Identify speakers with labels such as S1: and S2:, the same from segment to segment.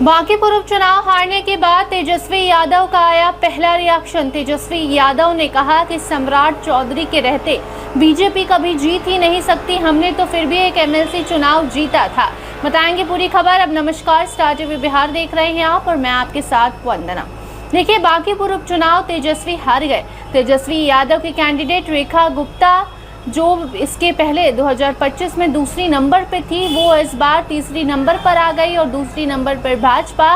S1: बांकीपुर उपचुनाव हारने के बाद तेजस्वी यादव का आया पहला रिएक्शन। तेजस्वी यादव ने कहा कि सम्राट चौधरी के रहते बीजेपी कभी जीत ही नहीं सकती, हमने तो फिर भी एक एमएलसी चुनाव जीता था। बताएंगे पूरी खबर। अब नमस्कार, स्टार टीवी बिहार देख रहे हैं आप और मैं आपके साथ वंदना। देखिए, बांकीपुर उपचुनाव तेजस्वी हार गए। तेजस्वी यादव की कैंडिडेट रेखा गुप्ता, जो इसके पहले 2025 में दूसरी नंबर पे थी, वो इस बार तीसरी नंबर पर आ गई और दूसरी नंबर पर भाजपा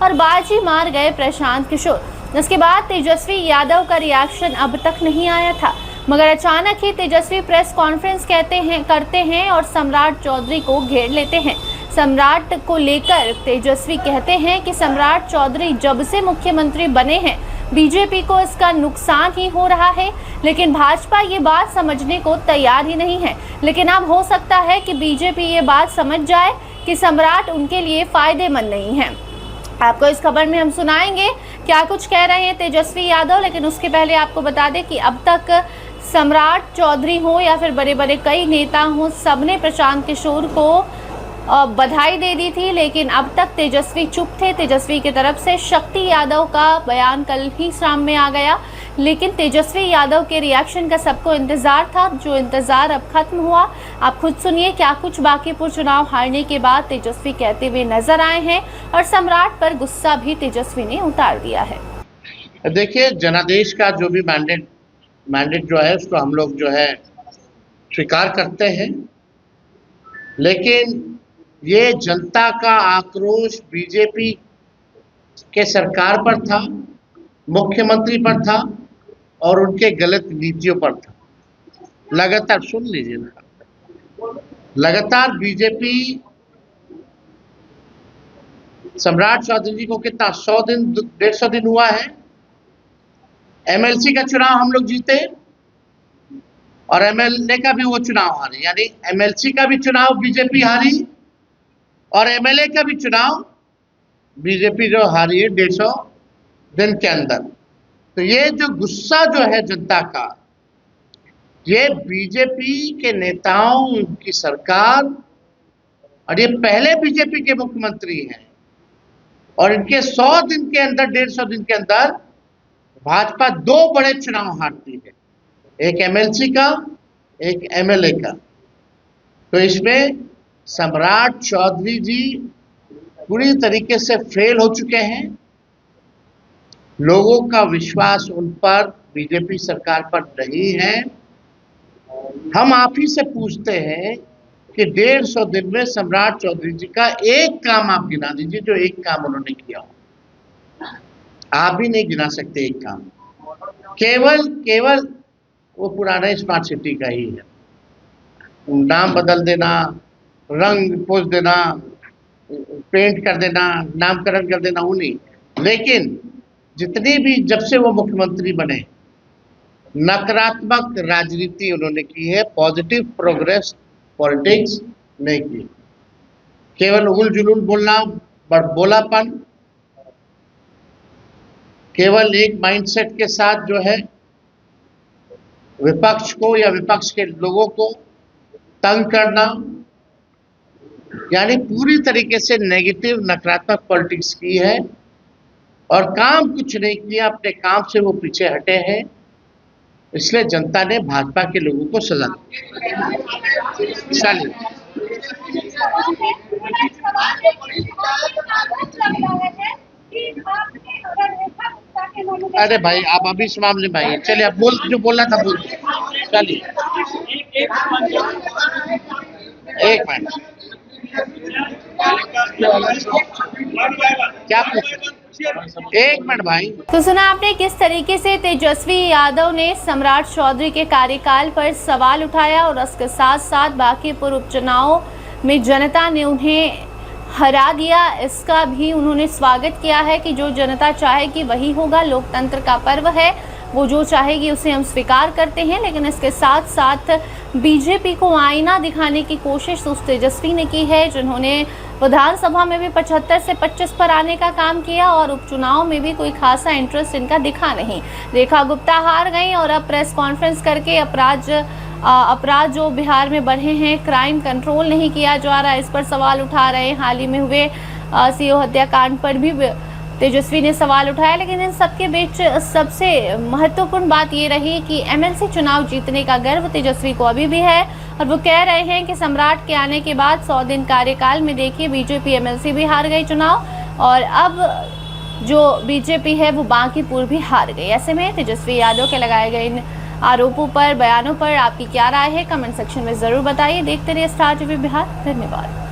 S1: और बाजी मार गए प्रशांत किशोर। इसके बाद तेजस्वी यादव का रिएक्शन अब तक नहीं आया था, मगर अचानक ही तेजस्वी प्रेस कॉन्फ्रेंस करते हैं और सम्राट चौधरी को घेर लेते हैं। सम्राट को लेकर तेजस्वी कहते हैं कि सम्राट चौधरी जब से मुख्यमंत्री बने हैं बीजेपी को इसका नुकसान ही हो रहा है, लेकिन भाजपा ये बात समझने को तैयार ही नहीं है। लेकिन अब हो सकता है कि बीजेपी ये बात समझ जाए कि सम्राट उनके लिए फायदेमंद नहीं है। आपको इस खबर में हम सुनाएंगे क्या कुछ कह रहे हैं तेजस्वी यादव, लेकिन उसके पहले आपको बता दें कि अब तक सम्राट चौधरी हो या फिर बड़े बड़े कई नेता हों, सबने प्रशांत किशोर को बधाई दे दी थी, लेकिन अब तक तेजस्वी चुप थे। तेजस्वी की तरफ से शक्ति यादव का बयान कल ही शाम में आ गया, लेकिन तेजस्वी यादव के रिएक्शन का सबको इंतजार था, जो इंतजार अब खत्म हुआ। आप खुद सुनिए क्या कुछ बांकीपुर चुनाव हारने के बाद तेजस्वी कहते हुए नजर आए हैं और सम्राट पर गुस्सा भी तेजस्वी ने उतार दिया है।
S2: देखिए, जनादेश का जो भी मैंडेट जो है उसको हम लोग जो है स्वीकार करते हैं, लेकिन ये जनता का आक्रोश बीजेपी के सरकार पर था, मुख्यमंत्री पर था और उनके गलत नीतियों पर था। लगातार सुन लीजिए ना, लगातार बीजेपी सम्राट चौधरी जी को कितना 100 दिन 150 दिन हुआ है, एमएलसी का चुनाव हम लोग जीते और एमएलए का भी वो चुनाव हारे, यानी एमएलसी का भी चुनाव बीजेपी हारी और एमएलए का भी चुनाव बीजेपी जो हारी है 150 दिन के अंदर। तो ये जो गुस्सा जो है जनता का, ये बीजेपी के नेताओं की सरकार, और ये पहले बीजेपी के मुख्यमंत्री हैं और इनके 100 दिन के अंदर 150 दिन के अंदर भाजपा 2 बड़े चुनाव हारती है, एक एमएलसी का, एक एमएलए का। तो इसमें सम्राट चौधरी जी पूरी तरीके से फेल हो चुके हैं। लोगों का विश्वास उन पर, बीजेपी सरकार पर नहीं है। हम आप ही से पूछते हैं कि 150 दिन में सम्राट चौधरी जी का एक काम आप गिना दीजिए, जो एक काम उन्होंने किया हो। आप भी नहीं गिना सकते एक काम। केवल वो पुराने स्मार्ट सिटी का ही है, नाम बदल देना, रंग पोछ देना, पेंट कर देना, नामकरण कर देना, वो नहीं। लेकिन जितनी भी जब से वो मुख्यमंत्री बने नकारात्मक राजनीति उन्होंने की है, पॉजिटिव प्रोग्रेस पॉलिटिक्स नहीं की। केवल उगल जुलूल बोलना, बोलापन, केवल एक माइंडसेट के साथ जो है विपक्ष को या विपक्ष के लोगों को तंग करना, यानी पूरी तरीके से नेगेटिव नकारात्मक पॉलिटिक्स की है और काम कुछ नहीं किया। अपने काम से वो पीछे हटे हैं, इसलिए जनता ने भाजपा के लोगों को सजा दी। अरे भाई, आप अभी इस मामले में आइए, चलिए आप जो बोलना था बोल, चलिए एक मिनट। क्या एक मिनट भाई।
S1: तो सुना आपने किस तरीके से तेजस्वी यादव ने सम्राट चौधरी के कार्यकाल पर सवाल उठाया और उसके साथ साथ बांकीपुर उपचुनाव में जनता ने उन्हें हरा दिया, इसका भी उन्होंने स्वागत किया है कि जो जनता चाहेगी वही होगा। लोकतंत्र का पर्व है, वो जो चाहेगी उसे हम स्वीकार करते हैं। लेकिन इसके साथ साथ बीजेपी को आईना दिखाने की कोशिश उस तेजस्वी ने की है, जिन्होंने विधानसभा में भी 75 से 25 पर आने का काम किया और उपचुनाव में भी कोई खासा इंटरेस्ट इनका दिखा नहीं। रेखा गुप्ता हार गई और अब प्रेस कॉन्फ्रेंस करके अपराध जो बिहार में बढ़े हैं, क्राइम कंट्रोल नहीं किया जा रहा है, इस पर सवाल उठा रहे हैं। हाल ही में हुए सीओ हत्याकांड पर भी तेजस्वी ने सवाल उठाया। लेकिन इन सबके बीच सबसे महत्वपूर्ण बात ये रही कि एमएलसी चुनाव जीतने का गर्व तेजस्वी को अभी भी है और वो कह रहे हैं कि सम्राट के आने के बाद 100 दिन कार्यकाल में देखिए बीजेपी एमएलसी भी हार गई चुनाव और अब जो बीजेपी है वो बांकीपुर भी हार गई। ऐसे में तेजस्वी यादव के लगाए गए इन आरोपों पर, बयानों पर आपकी क्या राय है, कमेंट सेक्शन में जरूर बताइए। देखते रहिए स्टार टीवी बिहार। धन्यवाद।